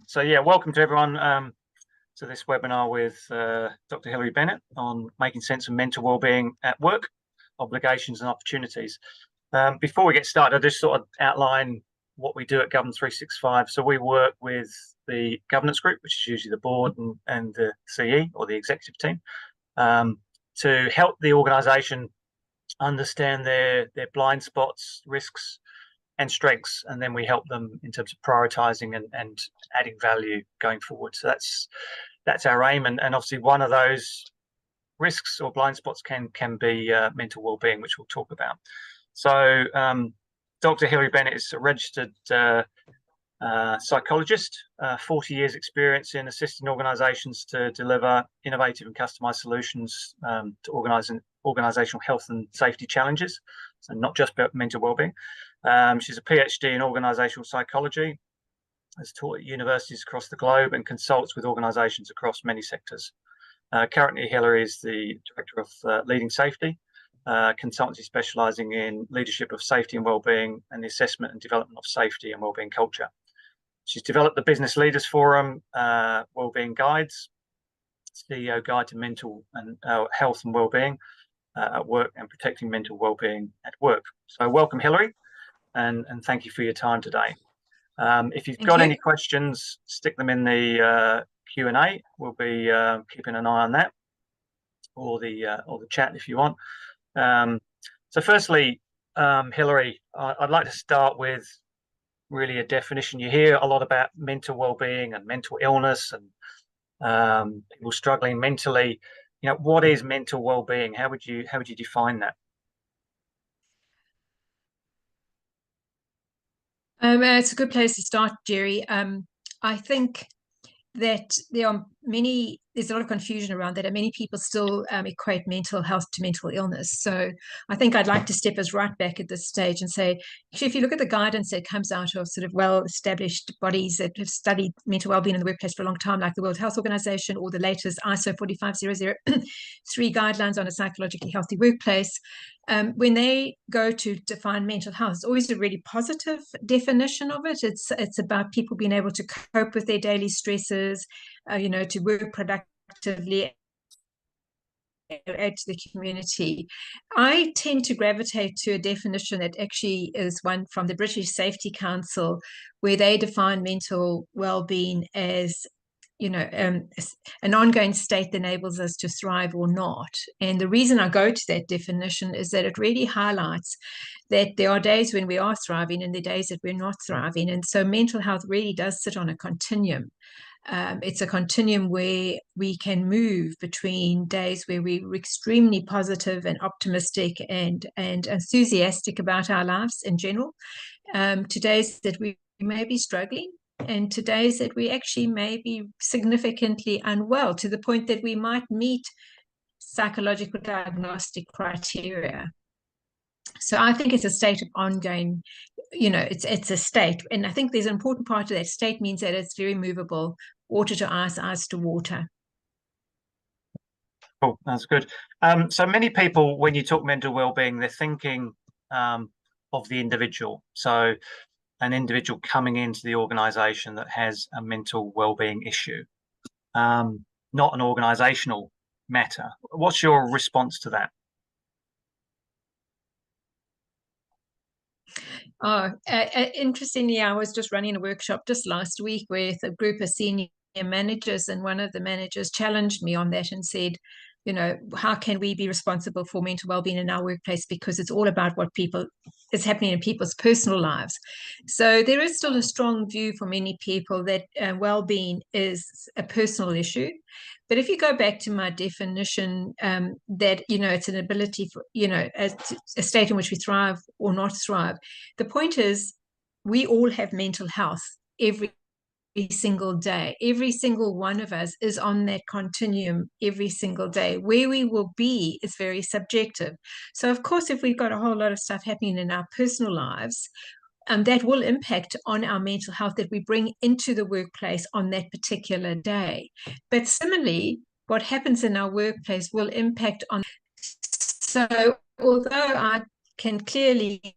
So yeah, welcome to everyone to this webinar with Dr. Hillary Bennett on making sense of mental wellbeing at work, obligations and opportunities. Before we get started, I just sort of outline what we do at Govn365. So we work with the governance group, which is usually the board and the CE or the executive team, to help the organisation understand their blind spots, risks, and strengths, and then we help them in terms of prioritising and adding value going forward. So that's our aim, and obviously one of those risks or blind spots can be mental wellbeing, which we'll talk about. So Dr. Hillary Bennett is a registered psychologist, 40 years experience in assisting organisations to deliver innovative and customised solutions to organisational health and safety challenges, so not just about mental wellbeing. She's a PhD in organisational psychology, has taught at universities across the globe and consults with organisations across many sectors. Currently, Hillary is the Director of Leading Safety, consultancy specialising in leadership of safety and wellbeing and the assessment and development of safety and wellbeing culture. She's developed the Business Leaders Forum Wellbeing Guides, CEO Guide to Mental and Health and Wellbeing at Work and Protecting Mental Wellbeing at Work. So welcome, Hillary. And thank you for your time today. If you've got any questions, stick them in the Q&A. We'll be keeping an eye on that, or the chat if you want. So firstly, Hillary, I'd like to start with really a definition. You hear a lot about mental well-being and mental illness and people struggling mentally. You know, what is mental well-being? How would you define that? It's a good place to start, Gerry. I think that there's a lot of confusion around that, and many people still equate mental health to mental illness. So I think I'd like to step us right back at this stage and say, actually, if you look at the guidance that comes out of sort of well-established bodies that have studied mental well-being in the workplace for a long time, like the World Health Organization or the latest ISO 45003 guidelines on a psychologically healthy workplace, when they go to define mental health, it's always a really positive definition of it. It's about people being able to cope with their daily stresses, to work productively, add to the community. I tend to gravitate to a definition that actually is one from the British Safety Council, where they define mental well-being as an ongoing state that enables us to thrive or not. And the reason I go to that definition is that it really highlights that there are days when we are thriving and there are days that we're not thriving. And so mental health really does sit on a continuum. It's a continuum where we can move between days where we're extremely positive and optimistic and enthusiastic about our lives in general, to days that we may be struggling, and to days that we actually may be significantly unwell, to the point that we might meet psychological diagnostic criteria. So I think it's a state of ongoing, it's a state. And I think there's an important part of that state means that it's very movable, water to ice, ice to water. Cool, that's good. So many people, when you talk mental well-being, they're thinking of the individual. So an individual coming into the organisation that has a mental well-being issue, not an organisational matter. What's your response to that? Interestingly, I was just running a workshop just last week with a group of senior managers, and one of the managers challenged me on that and said, how can we be responsible for mental well-being in our workplace, because it's all about what is happening in people's personal lives. So there is still a strong view for many people that well-being is a personal issue. But if you go back to my definition, that, it's an ability for, a state in which we thrive or not thrive. The point is, we all have mental health every single day. Every single one of us is on that continuum every single day. Where we will be is very subjective. So of course, if we've got a whole lot of stuff happening in our personal lives, that will impact on our mental health that we bring into the workplace on that particular day. But similarly, what happens in our workplace will impact on. So although I can clearly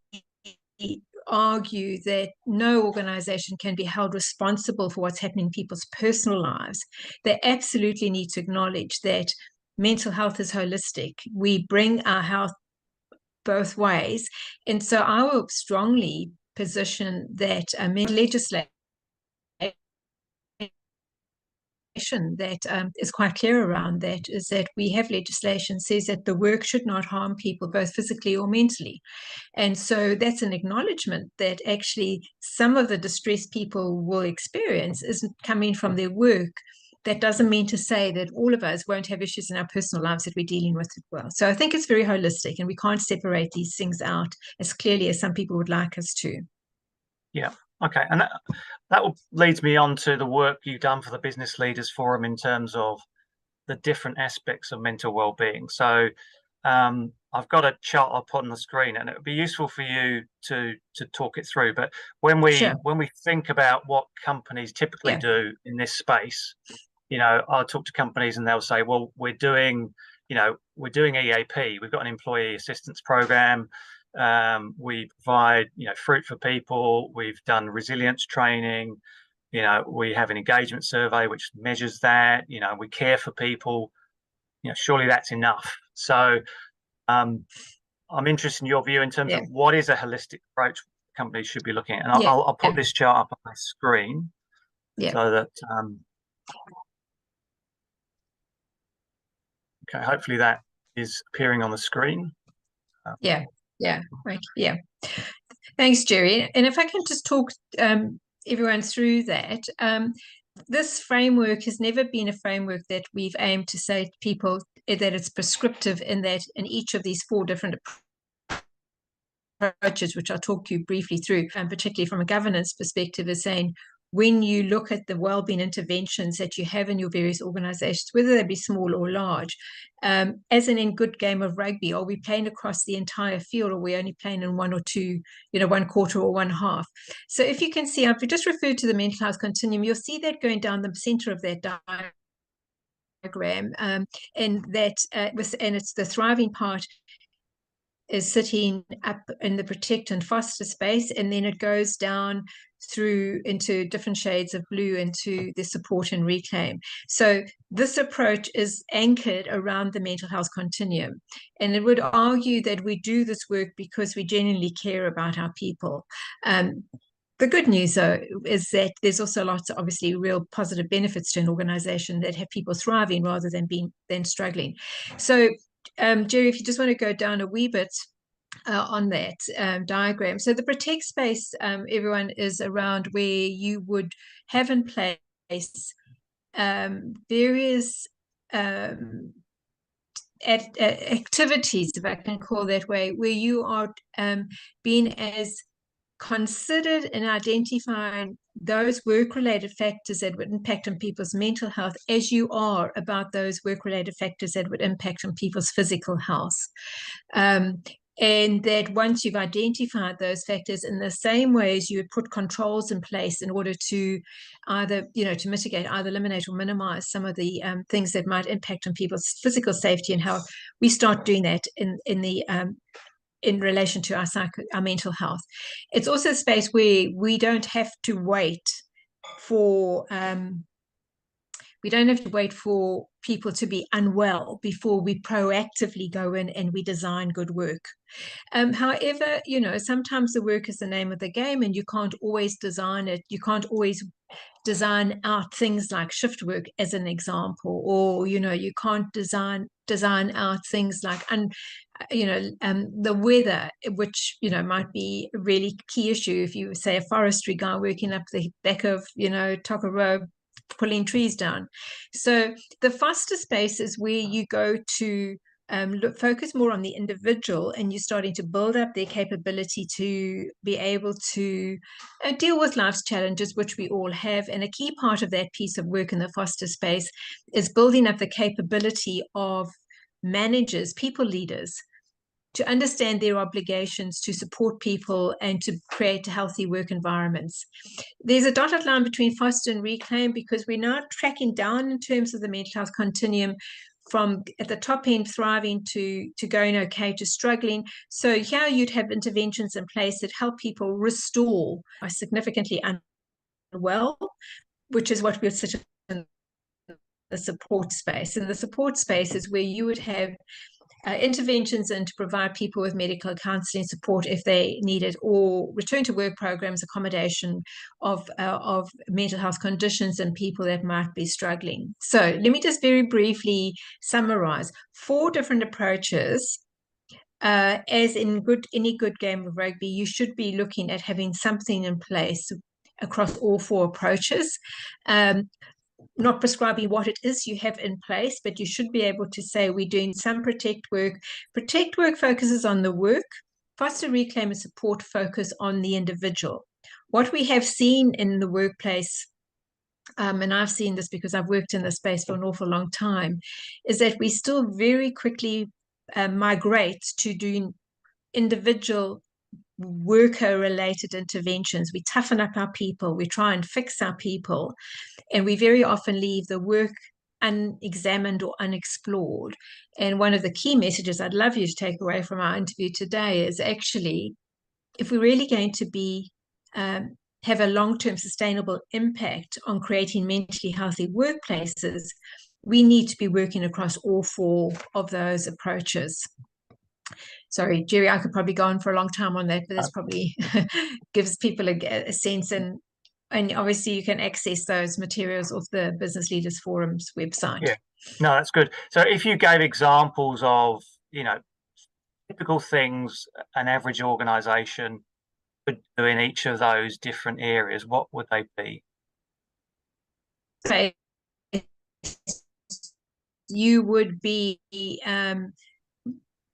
argue that no organization can be held responsible for what's happening in people's personal lives. They absolutely need to acknowledge that mental health is holistic. We bring our health both ways. And so I will strongly position that legislation that is quite clear around that is that we have legislation says that the work should not harm people both physically or mentally. And so that's an acknowledgement that actually some of the distress people will experience isn't coming from their work. That doesn't mean to say that all of us won't have issues in our personal lives that we're dealing with as well. So I think it's very holistic, and we can't separate these things out as clearly as some people would like us to. Yeah. Okay. And that leads me on to the work you've done for the Business Leaders Forum in terms of the different aspects of mental well-being. So I've got a chart I'll put on the screen, and it would be useful for you to talk it through. But when we think about what companies typically do in this space, I'll talk to companies and they'll say, well, we're doing EAP. We've got an employee assistance program. We provide, fruit for people. We've done resilience training. We have an engagement survey which measures that. We care for people. Surely that's enough. So I'm interested in your view in terms of what is a holistic approach companies should be looking at. And I'll put this chart up on my screen so that okay, hopefully that is appearing on the screen. Thanks, Gerry. And if I can just talk everyone through that. This framework has never been a framework that we've aimed to say to people that it's prescriptive in that in each of these 4 different approaches, which I'll talk you briefly through, and particularly from a governance perspective, is saying when you look at the wellbeing interventions that you have in your various organizations, whether they be small or large, as in good game of rugby, are we playing across the entire field, or are we only playing in 1 or 2, 1 quarter or 1 half? So if you can see, I've just referred to the mental health continuum, you'll see that going down the center of that diagram, and that and it's the thriving part is sitting up in the protect and foster space, and then it goes down through into different shades of blue into the support and reclaim. So this approach is anchored around the mental health continuum, and it would argue that we do this work because we genuinely care about our people. The good news, though, is that there's also lots of obviously real positive benefits to an organization that have people thriving rather than struggling. So Gerry, if you just want to go down a wee bit on that diagram. So the protect space, everyone, is around where you would have in place various activities, if I can call that way, where you are being as considered in identifying those work-related factors that would impact on people's mental health as you are about those work-related factors that would impact on people's physical health. And that once you've identified those factors, in the same way as you would put controls in place in order to either, to mitigate, either eliminate or minimize some of the things that might impact on people's physical safety and health, we start doing that in relation to our mental health. It's also a space where we don't have to wait for people to be unwell before we proactively go in and we design good work. However, sometimes the work is the name of the game, and you can't always design it. You can't always design out things like shift work, as an example, or you can't design out things like the weather, which might be a really key issue if you say a forestry guy working up the back of Tokoroa pulling trees down. So the foster space is where you go to focus more on the individual, and you're starting to build up their capability to be able to deal with life's challenges, which we all have. And a key part of that piece of work in the foster space is building up the capability of managers, people leaders, to understand their obligations to support people and to create healthy work environments. There's a dotted line between foster and reclaim because we're now tracking down in terms of the mental health continuum from at the top end thriving to going okay to struggling. So here you'd have interventions in place that help people restore are significantly unwell, which is what we'll sit in the support space. And the support space is where you would have interventions and to provide people with medical counselling support if they need it, or return to work programs, accommodation of mental health conditions and people that might be struggling. So let me just very briefly summarize 4 different approaches. As in any good game of rugby, you should be looking at having something in place across all 4 approaches. Not prescribing what it is you have in place, but you should be able to say we're doing some protect work. Protect work focuses on the work. Foster, reclaim, and support focus on the individual. What we have seen in the workplace, and I've seen this because I've worked in this space for an awful long time, is that we still very quickly migrate to doing individual worker-related interventions. We toughen up our people, we try and fix our people, and we very often leave the work unexamined or unexplored. And one of the key messages I'd love you to take away from our interview today is actually, if we're really going to be have a long-term sustainable impact on creating mentally healthy workplaces, we need to be working across all 4 of those approaches. Sorry, Gerry, I could probably go on for a long time on that, but this probably gives people a sense. And obviously you can access those materials off the Business Leaders Forum's website. Yeah, no, that's good. So if you gave examples of, typical things an average organisation would do in each of those different areas, what would they be? So you would be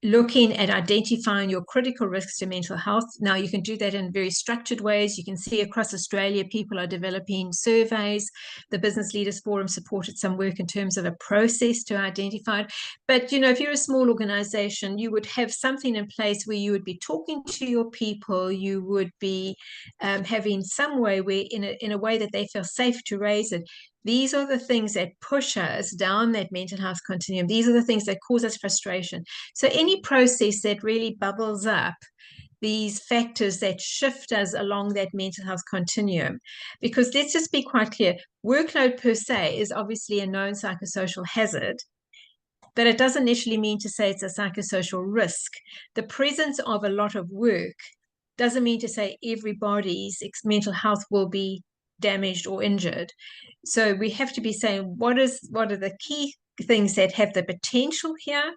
looking at identifying your critical risks to mental health. Now, you can do that in very structured ways. You can see across Australia, people are developing surveys. The Business Leaders Forum supported some work in terms of a process to identify it. But, if you're a small organization, you would have something in place where you would be talking to your people. You would be having some way where, in a way that they feel safe to raise it. These are the things that push us down that mental health continuum. These are the things that cause us frustration. So any process that really bubbles up these factors that shift us along that mental health continuum, because let's just be quite clear, workload per se is obviously a known psychosocial hazard, but it doesn't necessarily mean to say it's a psychosocial risk. The presence of a lot of work doesn't mean to say everybody's mental health will be damaged or injured. So we have to be saying what are the key things that have the potential here,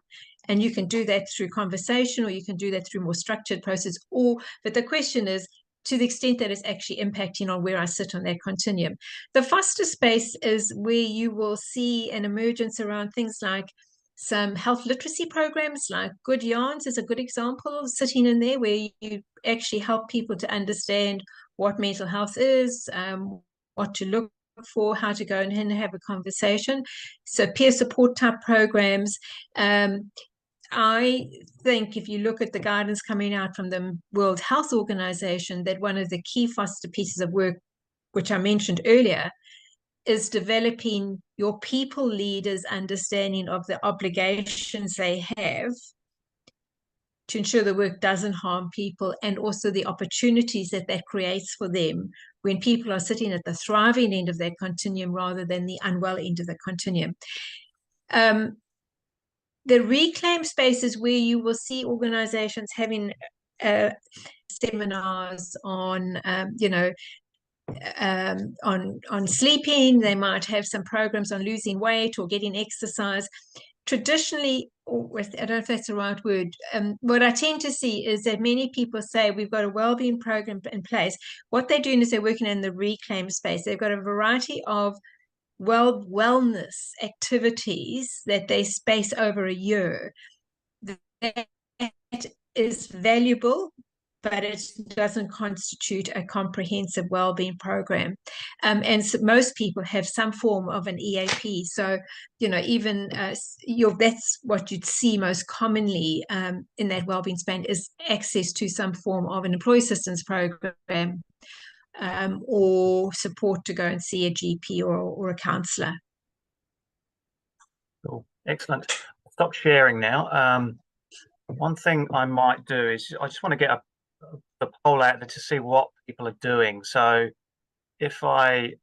and you can do that through conversation, or you can do that through more structured process. But the question is, to the extent that it's actually impacting on where I sit on that continuum. The foster space is where you will see an emergence around things like some health literacy programs, like Good Yarns is a good example sitting in there, where you actually help people to understand what mental health is, what to look for, how to go and have a conversation. So peer support type programs. I think if you look at the guidance coming out from the World Health Organization, that one of the key foster pieces of work, which I mentioned earlier, is developing your people leaders' understanding of the obligations they have to ensure the work doesn't harm people, and also the opportunities that creates for them when people are sitting at the thriving end of that continuum rather than the unwell end of the continuum. The reclaim space is where you will see organizations having seminars on, on sleeping. They might have some programs on losing weight or getting exercise. Traditionally, I don't know if that's the right word, what I tend to see is that many people say we've got a wellbeing program in place. What they're doing is they're working in the reclaim space. They've got a variety of wellness activities that they space over a year. That is valuable, but it doesn't constitute a comprehensive wellbeing program. And so most people have some form of an EAP. So, even that's what you'd see most commonly in that wellbeing span, is access to some form of an employee assistance program, or support to go and see a GP or a counsellor. Cool. Excellent. I'll stop sharing now. One thing I might do is I just want to get a poll out there to see what people are doing. So if I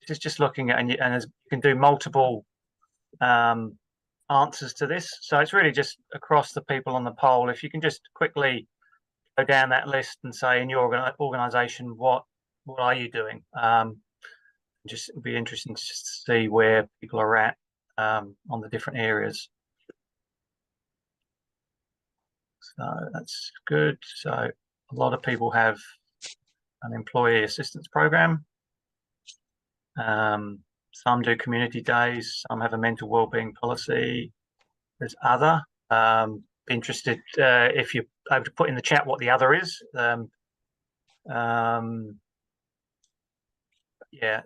just looking at, and you can do multiple answers to this. So it's really just across the people on the poll. If you can just quickly go down that list and say in your organisation, what are you doing? Just it'll be interesting to just see where people are at on the different areas. So that's good. So a lot of people have an employee assistance program. Some do community days. Some have a mental wellbeing policy. There's other. Be interested if you're able to put in the chat what the other is. Yeah,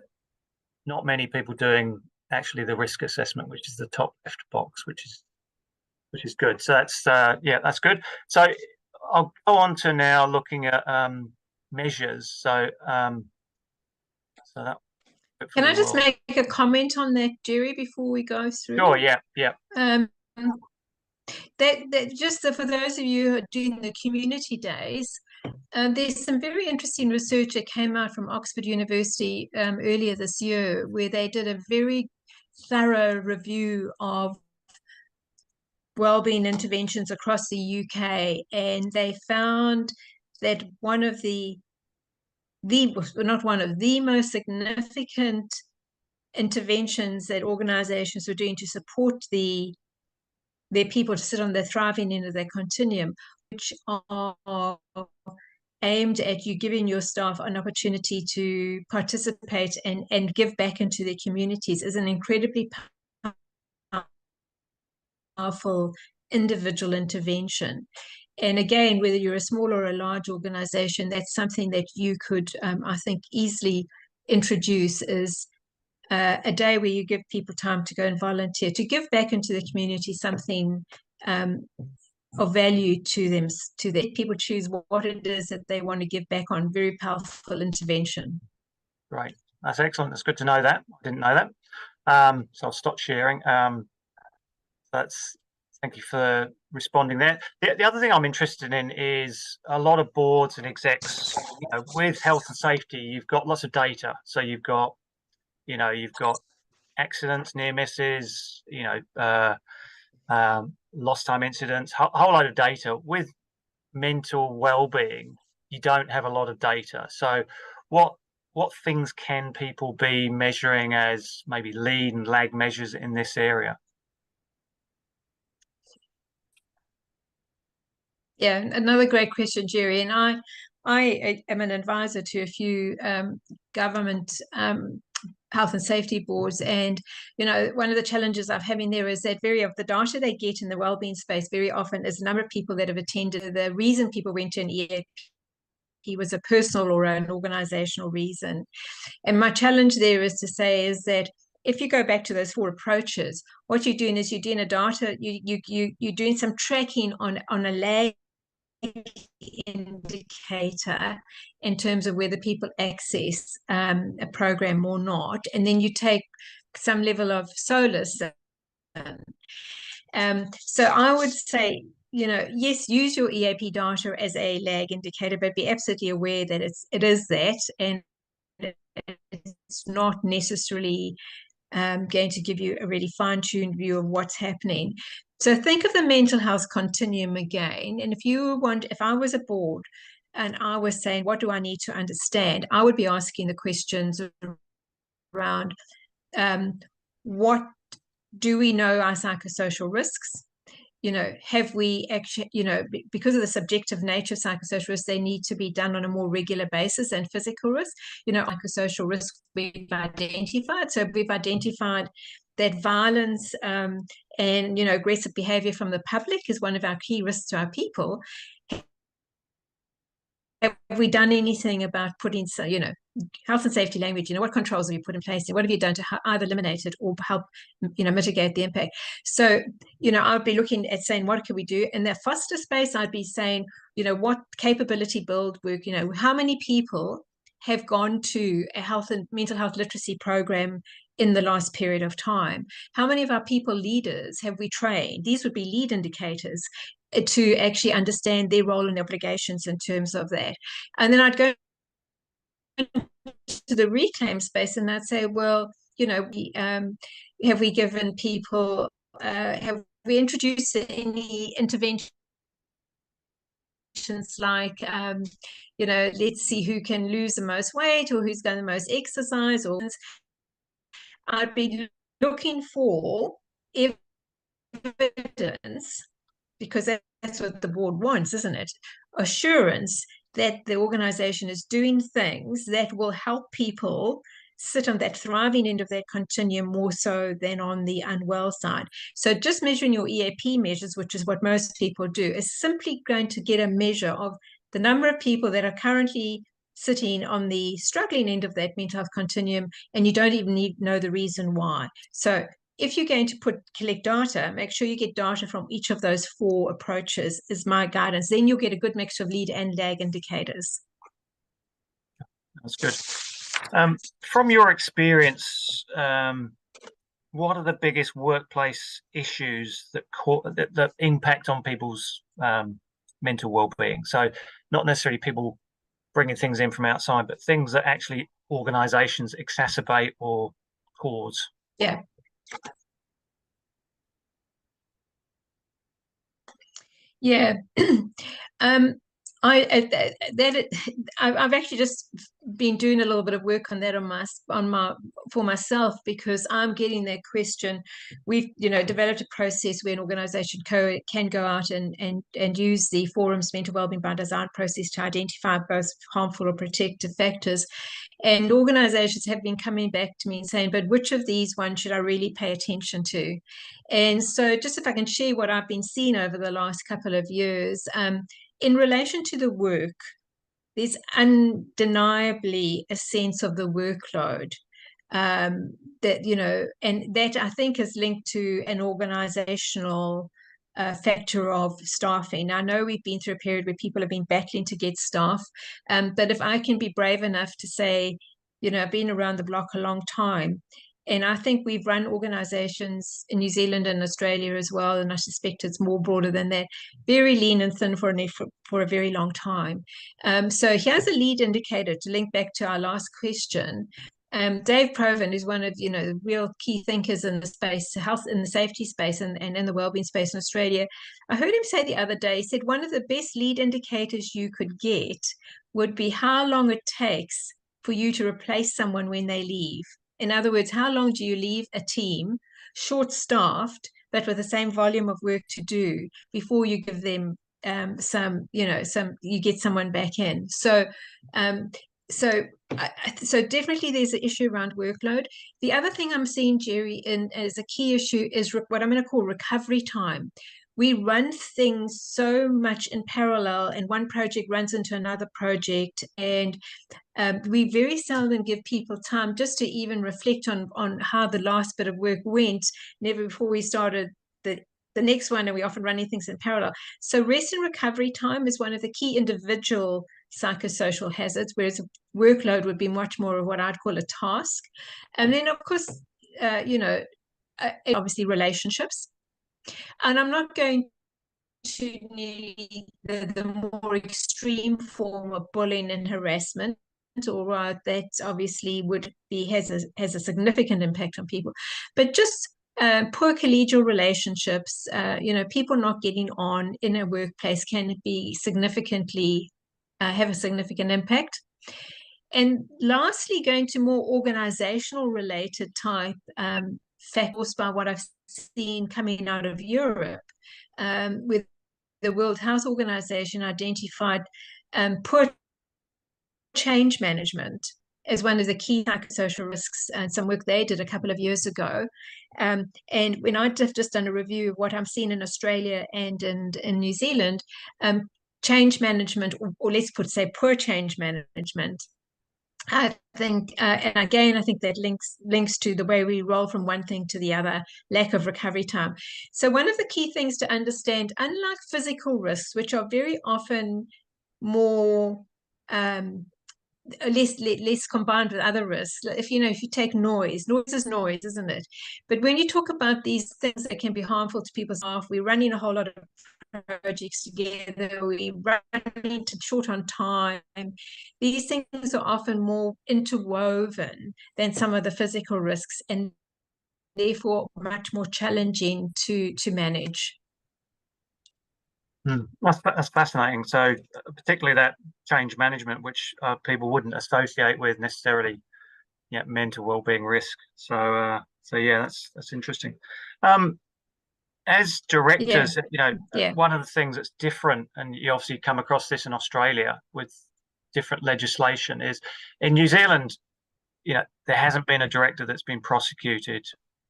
not many people doing actually the risk assessment, which is the top left box, which is good. So that's yeah, that's good. So I'll go on to now looking at measures. So so that. Can I just make a comment on that, Gerry, before we go through? Sure. Yeah. Yeah. That just for those of you who are doing the community days, there's some very interesting research that came out from Oxford University earlier this year, where they did a very thorough review of wellbeing interventions across the UK, and they found that one of the most significant interventions that organizations were doing to support their people to sit on the thriving end of their continuum, which are aimed at you giving your staff an opportunity to participate and give back into their communities, is an incredibly powerful individual intervention. And again, whether you're a small or a large organization, that's something that you could, I think, easily introduce, is a day where you give people time to go and volunteer, to give back into the community something of value to them, people choose what it is that they want to give back on. Very powerful intervention. Great. That's excellent. That's good to know that. I didn't know that. So I'll stop sharing. Thank you for responding there. The other thing I'm interested in is a lot of boards and execs, with health and safety, you've got lots of data. So you've got accidents, near misses, lost time incidents, whole load of data. With mental well-being, you don't have a lot of data. So what things can people be measuring as maybe lead and lag measures in this area? Yeah, another great question, Gerry. And I am an advisor to a few government health and safety boards, and one of the challenges I'm having there is that very of the data they get in the wellbeing space very often is the number of people that have attended. The reason people went to an EAP was a personal or an organizational reason. And my challenge there is to say is that if you go back to those 4 approaches, what you're doing is you're doing a data, you're doing some tracking on a lag indicator in terms of whether people access a program or not, and then you take some level of solace. So I would say, yes, use your EAP data as a lag indicator, but be absolutely aware that it is that, and it's not necessarily going to give you a really fine-tuned view of what's happening. So think of the mental health continuum again. And if I was a board and I was saying, what do I need to understand? I would be asking the questions around what do we know our psychosocial risks? Have we actually, because of the subjective nature of psychosocial risks, they need to be done on a more regular basis than physical risk. Psychosocial risks we've identified. So we've identified that violence and, aggressive behavior from the public is one of our key risks to our people. Have we done anything about putting, health and safety language? What controls have you put in place? What have you done to either eliminate it or help, mitigate the impact? So, I would be looking at saying, what can we do? In the foster space, I'd be saying, what capability build work, how many people have gone to a health and mental health literacy program in the last period of time? How many of our people leaders have we trained? These would be lead indicators to actually understand their role and obligations in terms of that. And then I'd go to the reclaim space and I'd say, well, have we given people, have we introduced any interventions like, let's see who can lose the most weight or who's done the most exercise? Or I'd be looking for evidence, because that's what the board wants, isn't it? Assurance that the organization is doing things that will help people sit on that thriving end of that continuum more so than on the unwell side. So just measuring your EAP measures, which is what most people do, is simply going to get a measure of the number of people that are currently sitting on the struggling end of that mental health continuum, and you don't even need to know the reason why. So if you're going to collect data, make sure you get data from each of those 4 approaches is my guidance. Then you'll get a good mix of lead and lag indicators. That's good. From your experience, what are the biggest workplace issues that impact on people's mental well-being? So not necessarily people bringing things in from outside, but things that actually organizations exacerbate or cause. Yeah. Yeah. I've actually just been doing a little bit of work on that for myself, because I'm getting that question. We've developed a process where an organization can go out and use the forum's mental wellbeing by design process to identify both harmful or protective factors. And organizations have been coming back to me and saying, but which of these ones should I really pay attention to? And so just if I can share what I've been seeing over the last couple of years, in relation to the work, there's undeniably a sense of the workload and that I think is linked to an organizational factor of staffing. I know we've been through a period where people have been battling to get staff, but if I can be brave enough to say, I've been around the block a long time, and I think we've run organizations in New Zealand and Australia as well, and I suspect it's more broader than that, very lean and thin for a very long time. So here's a lead indicator to link back to our last question. Dave Provan is one of the real key thinkers in the space, health in the safety space and in the wellbeing space in Australia. I heard him say the other day, he said one of the best lead indicators you could get would be how long it takes for you to replace someone when they leave. In other words, how long do you leave a team short-staffed but with the same volume of work to do before you give them you get someone back in? So definitely there's an issue around workload. The other thing I'm seeing, Gerry, as a key issue is what I'm going to call recovery time. We run things so much in parallel, and one project runs into another project, and we very seldom give people time just to even reflect on how the last bit of work went, never before we started the next one, and we're often running things in parallel. So rest and recovery time is one of the key individual psychosocial hazards, whereas workload would be much more of what I'd call a task. And then, of course, obviously relationships. And I'm not going to nearly the more extreme form of bullying and harassment, or that obviously has a significant impact on people, but just poor collegial relationships, people not getting on in a workplace can be significantly have a significant impact. And lastly, going to more organizational related type factors by what I've seen coming out of Europe, with the World Health Organization identified poor change management as one of the key psychosocial risks, and some work they did a couple of years ago. And when I've just done a review of what I'm seeing in Australia and in New Zealand, change management, or let's say poor change management, I think, and again, I think that links to the way we roll from one thing to the other, lack of recovery time. So one of the key things to understand, unlike physical risks, which are very often more less combined with other risks. If you take noise is noise, isn't it? But when you talk about these things that can be harmful to people's life, we're running a whole lot of projects together, we running short on time. These things are often more interwoven than some of the physical risks, and therefore much more challenging to manage. That's fascinating. So particularly that change management, which people wouldn't associate with necessarily, mental well-being risk. So yeah, that's interesting. As directors, one of the things that's different, and you obviously come across this in Australia with different legislation, is in New Zealand, there hasn't been a director that's been prosecuted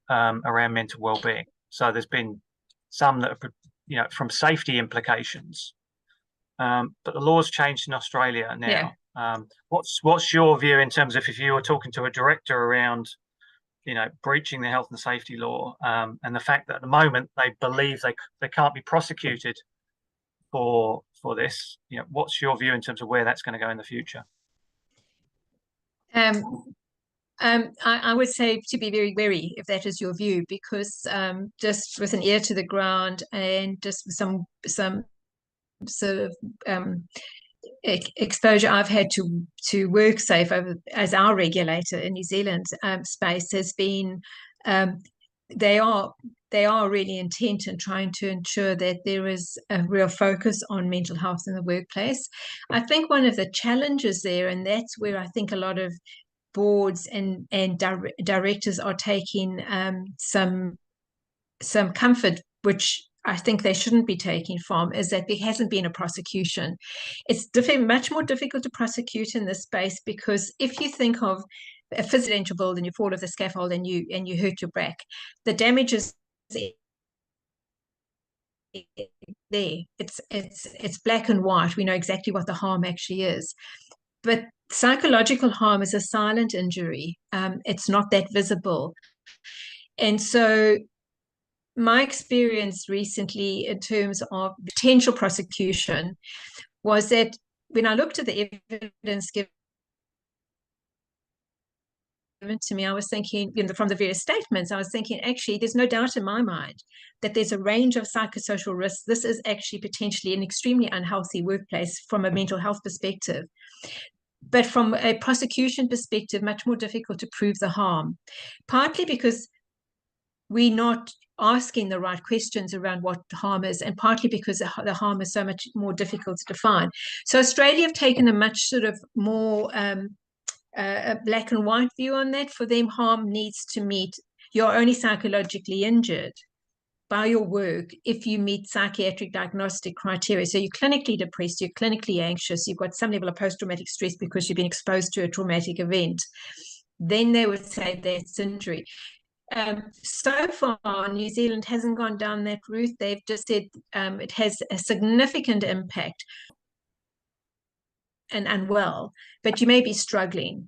around mental well-being. So there's been some that have, from safety implications. But the law's changed in Australia now. Yeah. What's your view in terms of if you were talking to a director around, breaching the health and safety law, and the fact that at the moment they believe they can't be prosecuted for this? What's your view in terms of where that's going to go in the future? I would say to be very wary if that is your view, because just with an ear to the ground and just some sort of exposure I've had to WorkSafe as our regulator in New Zealand space has been, they are really intent in trying to ensure that there is a real focus on mental health in the workplace. I think one of the challenges there, and that's where I think a lot of boards and directors are taking some comfort, which I think they shouldn't be taking from, is that there hasn't been a prosecution. It's much more difficult to prosecute in this space, because if you think of a residential building, you fall off the scaffold and you hurt your back, the damage is there. It's black and white. We know exactly what the harm actually is. But psychological harm is a silent injury. It's not that visible. And so my experience recently in terms of potential prosecution was that when I looked at the evidence given to me, I was thinking, from the various statements, I was thinking, actually, there's no doubt in my mind that there's a range of psychosocial risks. This is actually potentially an extremely unhealthy workplace from a mental health perspective. But from a prosecution perspective, much more difficult to prove the harm, partly because we're not asking the right questions around what harm is, and partly because the harm is so much more difficult to define. So Australia have taken a much sort of more a black and white view on that. For them, harm needs to meet, you're only psychologically injured by your work if you meet psychiatric diagnostic criteria. So you're clinically depressed, you're clinically anxious, you've got some level of post-traumatic stress because you've been exposed to a traumatic event, then they would say that's injury. So far, New Zealand hasn't gone down that route. They've just said it has a significant impact and unwell, but you may be struggling.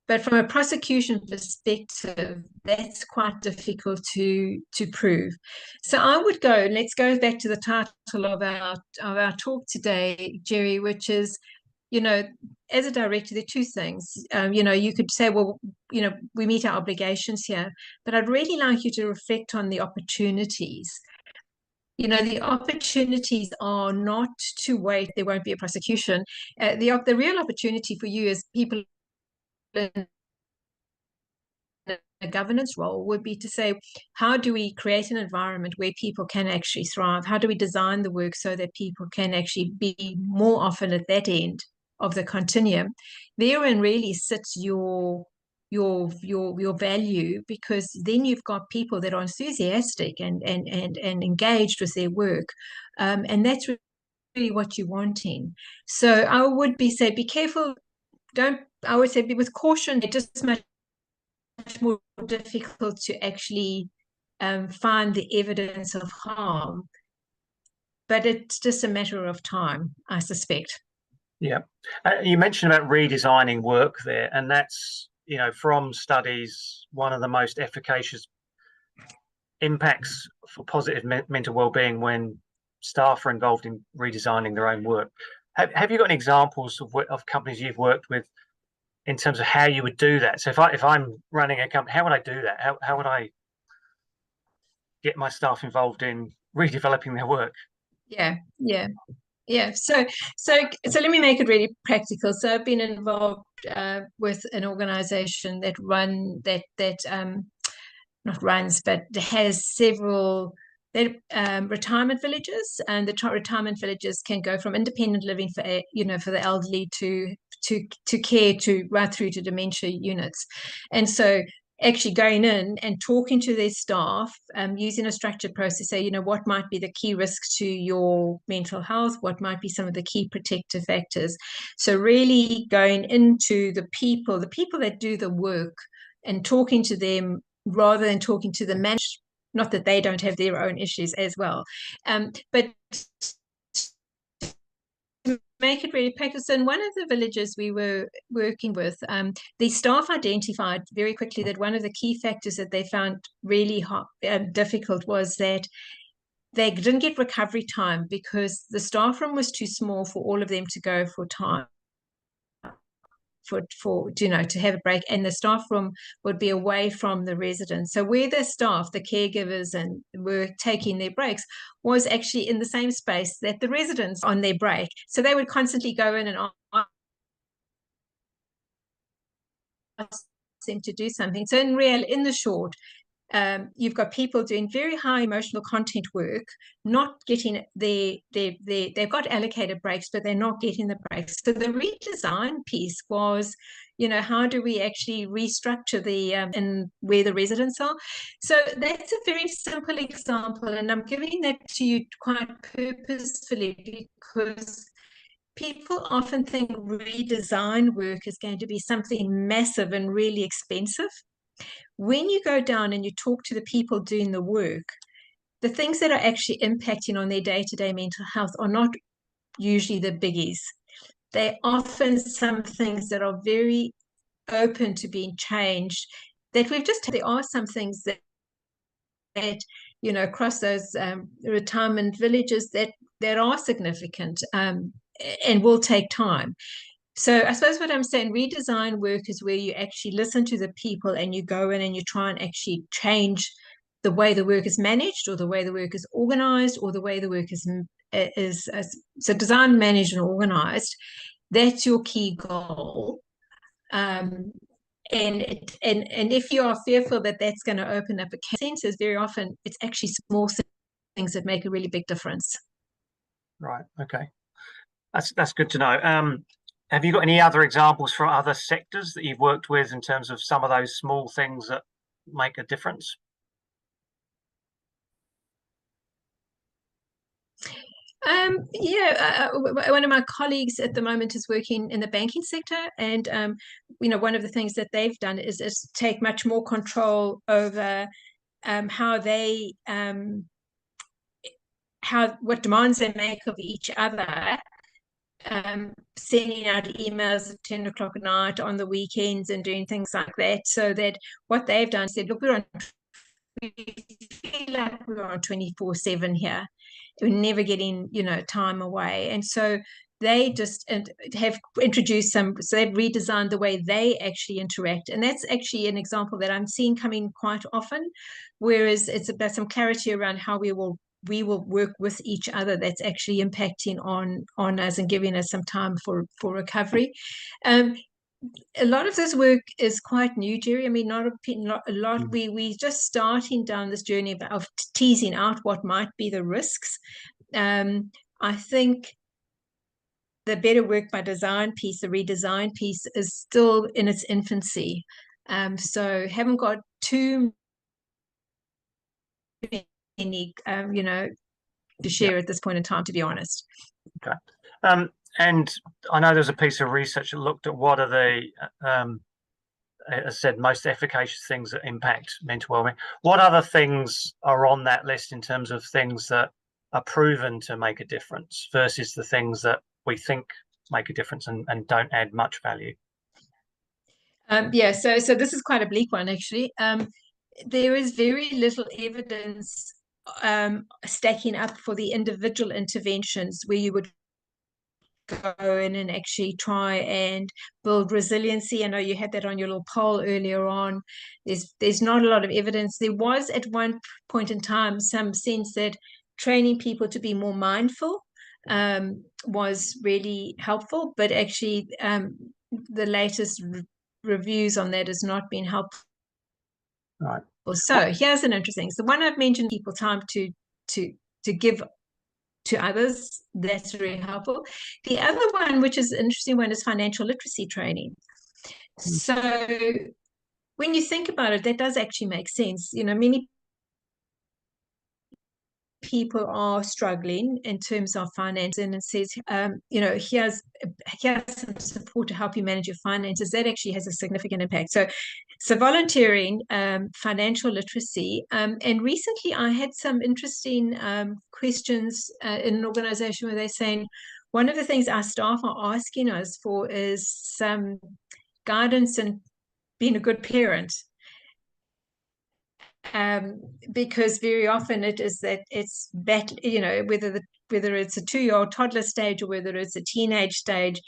But from a prosecution perspective, that's quite difficult to prove. So I would go, let's go back to the title of our talk today, Gerry, which is, as a director, there are two things. You could say, well, we meet our obligations here, but I'd really like you to reflect on the opportunities. The opportunities are not to wait, there won't be a prosecution. The real opportunity for you as people in a governance role would be to say, how do we create an environment where people can actually thrive? How do we design the work so that people can actually be more often at that end of the continuum? Therein really sits your value, because then you've got people that are enthusiastic and engaged with their work, and that's really what you're wanting. So I would be careful. I would say be with caution. It's just much more difficult to actually find the evidence of harm, but it's just a matter of time, I suspect. Yeah, you mentioned about redesigning work there, and that's from studies, one of the most efficacious impacts for positive mental well-being when staff are involved in redesigning their own work. Have you got any examples of companies you've worked with in terms of how you would do that. So if I'm running a company, how would I do that? How would I get my staff involved in redeveloping their work? Yeah, yeah. Yeah, so let me make it really practical. So I've been involved with an organization that not runs, but has several retirement villages, and the retirement villages can go from independent living for for the elderly to care to right through to dementia units. And so actually going in and talking to their staff, using a structured process, say, what might be the key risks to your mental health, what might be some of the key protective factors. So really going into the people that do the work and talking to them rather than talking to the manager. Not that they don't have their own issues as well, but make it really practical. So in one of the villages we were working with, the staff identified very quickly that one of the key factors that they found really difficult was that they didn't get recovery time because the staff room was too small for all of them to go for time. To have a break, and the staff room would be away from the residents. So where the staff, the caregivers, and were taking their breaks was actually in the same space that the residents on their break. So they would constantly go in and ask them to do something. So in the short, you've got people doing very high emotional content work, not getting they've got allocated breaks, but they're not getting the breaks. So the redesign piece was, how do we actually restructure and where the residents are? So that's a very simple example, and I'm giving that to you quite purposefully because people often think redesign work is going to be something massive and really expensive. When you go down and you talk to the people doing the work, the things that are actually impacting on their day-to-day mental health are not usually the biggies. They're often some things that are very open to being changed, that there are some things that across those retirement villages that are significant and will take time. So I suppose what I'm saying, redesign work is where you actually listen to the people and you go in and you try and actually change the way the work is managed or the way the work is organized or the way the work is so designed, managed, and organized. That's your key goal. And if you are fearful that that's going to open up a senses, very often it's actually small things that make a really big difference. Right. Okay. That's good to know. Have you got any other examples from other sectors that you've worked with in terms of some of those small things that make a difference? One of my colleagues at the moment is working in the banking sector, and one of the things that they've done is take much more control over how they what demands they make of each other, sending out emails at 10 o'clock at night on the weekends and doing things like that. So that what they've done is said, look, we feel like we're on 24/7 here. We're never getting, time away. And so they just have introduced so they've redesigned the way they actually interact. And that's actually an example that I'm seeing coming quite often, whereas it's about some clarity around how we will work with each other that's actually impacting on us and giving us some time for recovery. A lot of this work is quite new, Gerry. I mean, not a lot. We just starting down this journey of teasing out what might be the risks. I think the better work by design piece, the redesign piece, is still in its infancy. So haven't got too many, to share at this point in time, to be honest. Okay. And I know there's a piece of research that looked at what are the, as I said, most efficacious things that impact mental wellbeing. What other things are on that list in terms of things that are proven to make a difference versus the things that we think make a difference and don't add much value? So this is quite a bleak one, actually. There is very little evidence stacking up for the individual interventions where you would go in and actually try and build resiliency. I know you had that on your little poll earlier on. There's not a lot of evidence. There was at one point in time some sense that training people to be more mindful was really helpful, but actually the latest reviews on that has not been helpful. Right. So here's an interesting. So one, I've mentioned people time to give to others. That's very helpful. The other one, which is an interesting one, is financial literacy training. So when you think about it, that does actually make sense. You know, many people are struggling in terms of finance, and it says, you know, here's some support to help you manage your finances. That actually has a significant impact. So volunteering, financial literacy, and recently I had some interesting questions in an organization where they're saying one of the things our staff are asking us for is some guidance in being a good parent. Because very often it is that it's that, you know, whether it's a 2-year-old toddler stage or whether it's a teenage stage.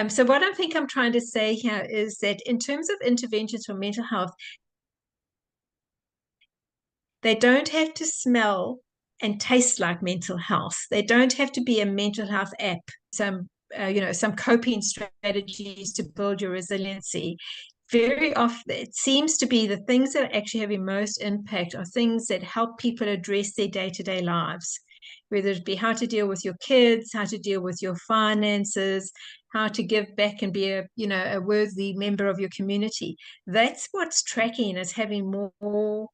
So what I think I'm trying to say here is that in terms of interventions for mental health, they don't have to smell and taste like mental health. They don't have to be a mental health app, some coping strategies to build your resiliency. Very often, it seems to be the things that are actually having most impact are things that help people address their day-to-day lives, whether it be how to deal with your kids, how to deal with your finances, how to give back and be a worthy member of your community. That's what's tracking as having more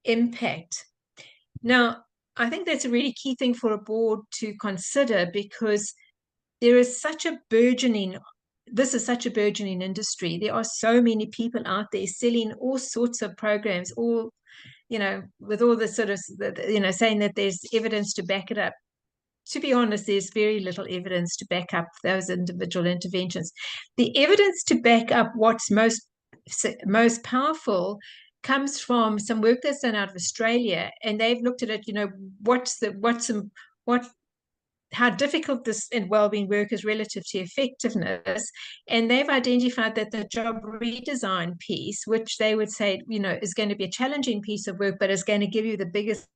impact. Now, I think that's a really key thing for a board to consider, because there is such a burgeoning industry. There are so many people out there selling all sorts of programs, all, you know, with all the sort of, saying that there's evidence to back it up. To be honest, there's very little evidence to back up those individual interventions. The evidence to back up what's most powerful comes from some work that's done out of Australia, and they've looked at it, you know, how difficult this in wellbeing work is relative to effectiveness. And they've identified that the job redesign piece, which they would say, you know, is going to be a challenging piece of work, but is going to give you the biggest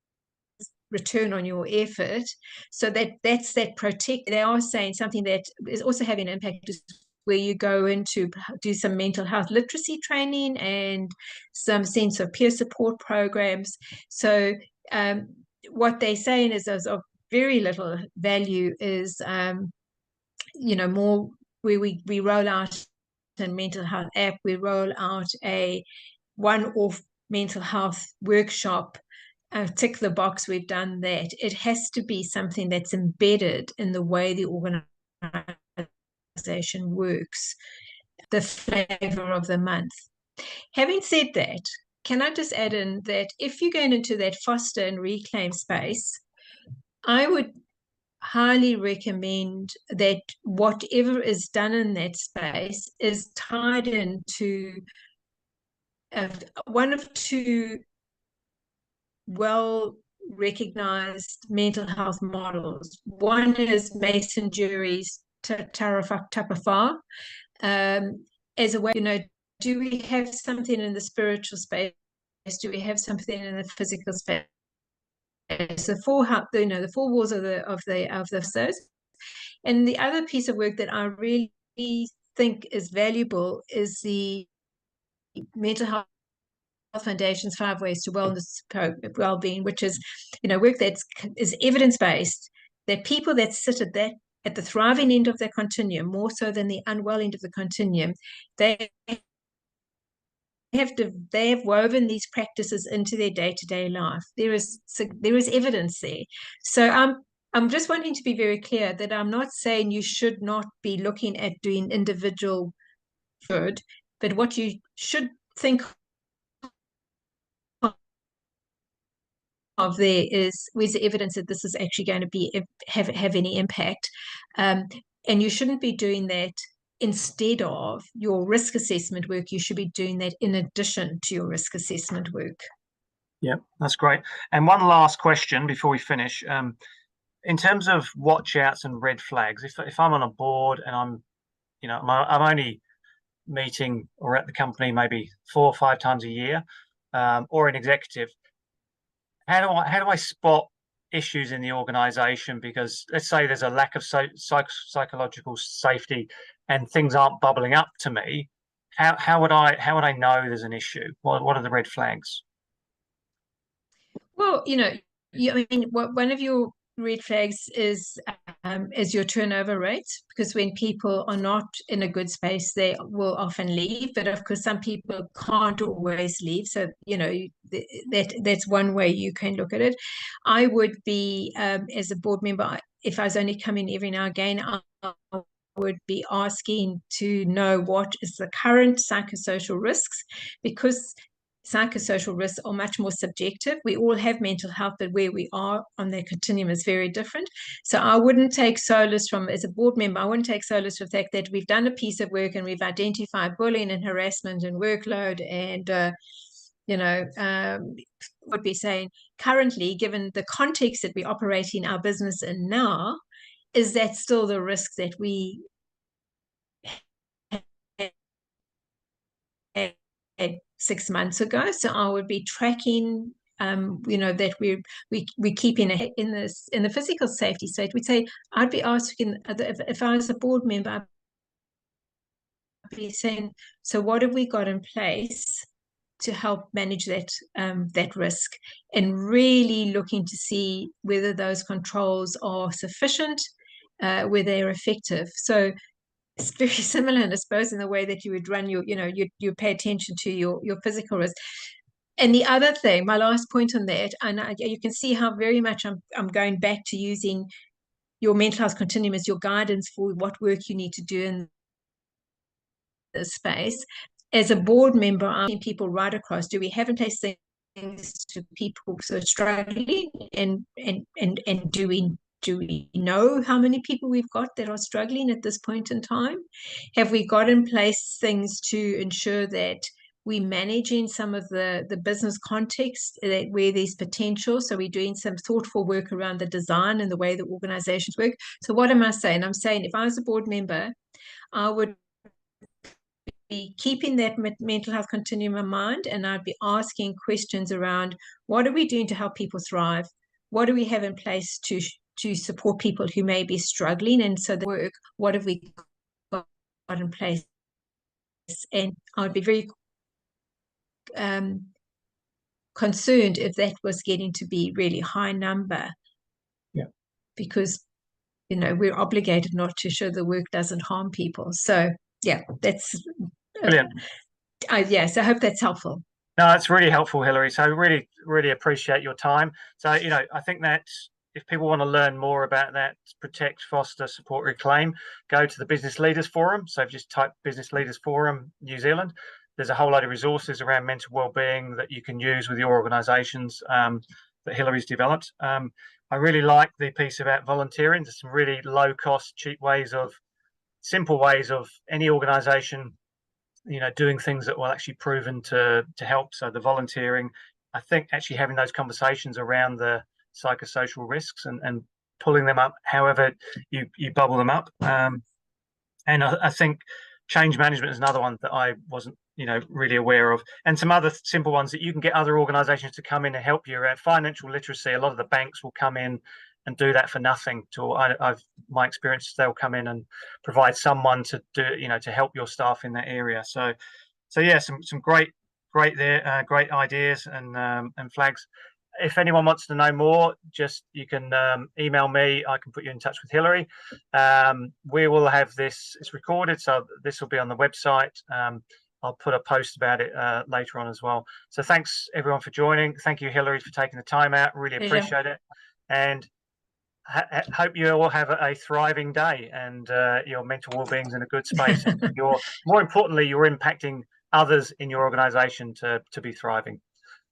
return on your effort. So that's that protect. They are saying something that is also having an impact is where you go in to do some mental health literacy training and some sense of peer support programs. So what they're saying is there's of very little value is, more where we roll out a mental health app, we roll out a one-off mental health workshop, tick the box, we've done that. It has to be something that's embedded in the way the organization works, the flavor of the month. Having said that, can I just add in that if you're going into that foster and reclaim space, I would highly recommend that whatever is done in that space is tied into one of two well-recognized mental health models. One is Mason Jury's Tarawha as a way, you know, do we have something in the spiritual space? Do we have something in the physical space? The four walls of those. And the other piece of work that I really think is valuable is the Mental Health Foundation's 5 Ways to Wellbeing, which is, you know, work that is evidence-based, that people that sit at the thriving end of the continuum, more so than the unwell end of the continuum, they have woven these practices into their day-to-day life. There is evidence there. So I'm just wanting to be very clear that I'm not saying you should not be looking at doing individual good, but what you should think of there is, where's the evidence that this is actually going to have any impact, and you shouldn't be doing that instead of your risk assessment work. You should be doing that in addition to your risk assessment work. Yeah, that's great. And one last question before we finish. in terms of watch outs and red flags, if I'm on a board and I'm only meeting or at the company maybe 4 or 5 times a year, or an executive, how do I spot issues in the organization? Because let's say there's a lack of psychological safety and things aren't bubbling up to me. How would I know there's an issue? What are the red flags? Well, I mean, one of your red flags is your turnover rate, because when people are not in a good space, they will often leave. But of course, some people can't always leave. So, that's one way you can look at it. I would be, as a board member, if I was only coming every now and again, I would be asking to know what is the current psychosocial risks, because psychosocial risks are much more subjective. We all have mental health, but where we are on the continuum is very different. So I wouldn't take solace from, as a board member, I wouldn't take solace from the fact that we've done a piece of work and we've identified bullying and harassment and workload and, would be saying currently, given the context that we operate in our business in now, is that still the risk that we had 6 months ago? So I would be tracking, that we're keeping in the physical safety state. We'd say, I'd be asking, if I was a board member, I'd be saying, so what have we got in place to help manage that risk, and really looking to see whether those controls are sufficient, whether they're effective. So it's very similar, I suppose, in the way that you would run you pay attention to your physical risk. And the other thing, my last point on that, and you can see how very much I'm going back to using your mental health continuum as your guidance for what work you need to do in this space. As a board member, I'm seeing people right across. Do we have in place things to people who are struggling, and do we know how many people we've got that are struggling at this point in time? Have we got in place things to ensure that we managing some of the business context where there's potential? So we're doing some thoughtful work around the design and the way the organizations work. So what am I saying? I'm saying, if I was a board member, I would be keeping that mental health continuum in mind, and I'd be asking questions around, what are we doing to help people thrive? What do we have in place to support people who may be struggling? And so the work, what have we got in place? And I'd be very concerned if that was getting to be really high number. Yeah. Because, we're obligated not to show the work doesn't harm people. So, yeah, that's brilliant. So I hope that's helpful. No, it's really helpful, Hillary. So really, really appreciate your time. So, I think that if people want to learn more about that, protect, foster, support, reclaim, go to the Business Leaders Forum. So just type Business Leaders Forum New Zealand. There's a whole load of resources around mental wellbeing that you can use with your organisations that Hillary's developed. I really like the piece about volunteering. There's some really low-cost, cheap simple ways of any organisation, doing things that will actually proven to help. So the volunteering, I think actually having those conversations around the psychosocial risks and pulling them up however you bubble them up. And I think change management is another one that I wasn't really aware of, and some other simple ones that you can get other organizations to come in and help you around. Financial literacy, a lot of the banks will come in and do that for nothing. My experience, they'll come in and provide someone to do, to help your staff in that area. So yeah, some great ideas and flags. If anyone wants to know more, you can email me. I can put you in touch with Hillary. We will have this. It's recorded, so this will be on the website. I'll put a post about it later on as well. So thanks everyone for joining. Thank you, Hillary, for taking the time out. Really appreciate it. And hope you all have a thriving day, and your mental well-being's in a good space. And more importantly, you're impacting others in your organisation to be thriving.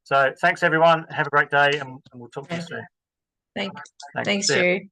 So thanks everyone. Have a great day, and we'll talk to you soon. Thanks, Gerry.